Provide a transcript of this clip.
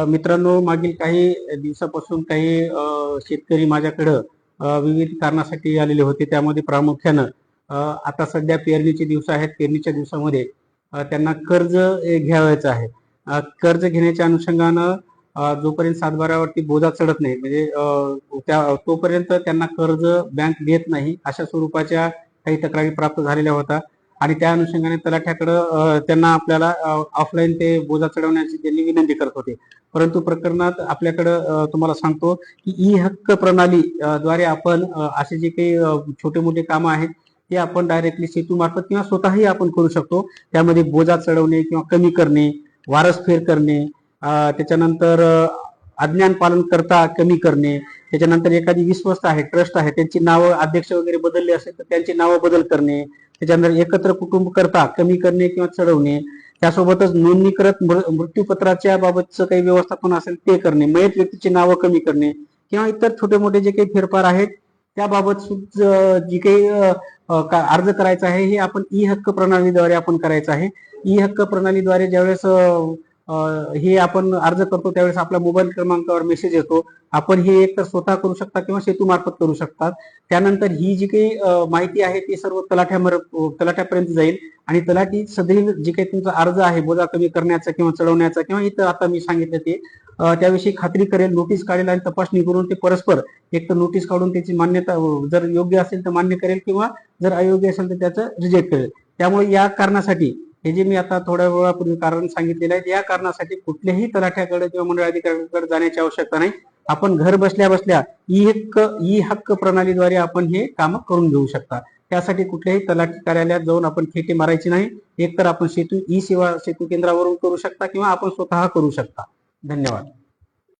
मित्रांनो, मागील काही दिवसापासून काही शेतकरी माझ्याकडं विविध कारणासाठी आलेले होते. त्यामध्ये प्रामुख्यानं आता सध्या पेरणीचे दिवस आहेत. पेरणीच्या दिवसामध्ये त्यांना कर्ज घ्यावयाचं आहे. कर्ज घेण्याच्या अनुषंगानं जोपर्यंत सातबाऱ्यावरती बोजा चढत नाही, म्हणजे तोपर्यंत त्यांना कर्ज बँक देत नाही, अशा स्वरूपाच्या काही तक्रारी प्राप्त झालेल्या होत्या. आणि त्या अनुषंगाने तलाठ्याकडं त्यांना आपल्याला ऑफलाईन ते बोजा चढवण्याची त्यांनी विनंती करत होते. परंतु प्रकरणात आपल्याकडं तुम्हाला सांगतो की ई हक्क प्रणाली द्वारे आपण असे जे काही छोटे मोठे कामं आहेत ते आपण डायरेक्टली सेतू मार्फत किंवा स्वतःही आपण करू शकतो. त्यामध्ये बोजा चढवणे किंवा कमी करणे, वारसफेर करणे, त्याच्यानंतर अज्ञान पालन करता कमी करणे, त्याच्यानंतर एखादी विश्वस्त आहे, ट्रस्ट आहे, त्यांची नावं अध्यक्ष वगैरे बदलले असेल तर त्यांची नावं बदल करणे, त्याच्यानंतर एकत्र कुटुंब करता कमी करणे किंवा चढवणे, त्यासोबतच नोंदणीकृत मृत्यूपत्राच्या बाबतचं काही व्यवस्थापन असेल ते करणे, मयत व्यक्तीची नावं कमी करणे किंवा इतर छोटे मोठे जे काही फेरफार आहेत त्याबाबत जी काही अर्ज करायचा आहे हे आपण ई हक्क प्रणालीद्वारे आपण करायचं आहे. ई हक्क प्रणालीद्वारे ज्यावेळेस हे आपण अर्ज करतो त्यावेळेस आपल्या मोबाईल क्रमांकावर मेसेज येतो. आपण हे एक तर स्वतः करू शकता किंवा सेतू मार्फत करू शकतात. त्यानंतर ही जी काही माहिती आहे ती सर्व तलाठ्यापर्यंत जाईल आणि तलाठी सदैव जे काही तुमचा अर्ज आहे बोजा कमी करण्याचा किंवा चढवण्याचा किंवा इतर आता मी सांगितलं ते त्याविषयी खात्री करेल, नोटीस काढेल आणि तपासणी करून ते परस्पर एक तर नोटीस काढून त्याची मान्यता जर योग्य असेल तर मान्य करेल किंवा जर अयोग्य असेल तर त्याचं रिजेक्ट करेल. त्यामुळे या कारणासाठी हे जे मी आता थोड्या वेळापूर्वी कारण सांगितलेलं आहे, या कारणासाठी कुठल्याही तलाठ्याकडे किंवा मंडळ अधिकाऱ्याकडे जाण्याची आवश्यकता नाही. आपण घर बसल्या बसल्या ई हक्क प्रणालीद्वारे आपण हे काम करून घेऊ शकता. त्यासाठी कुठल्याही तलाठी कार्यालयात जाऊन आपण खेटे मारायची नाही. एक तर आपण सेतू ई सेवा सेतू केंद्रावरून करू शकता किंवा आपण स्वतः करू शकता. धन्यवाद.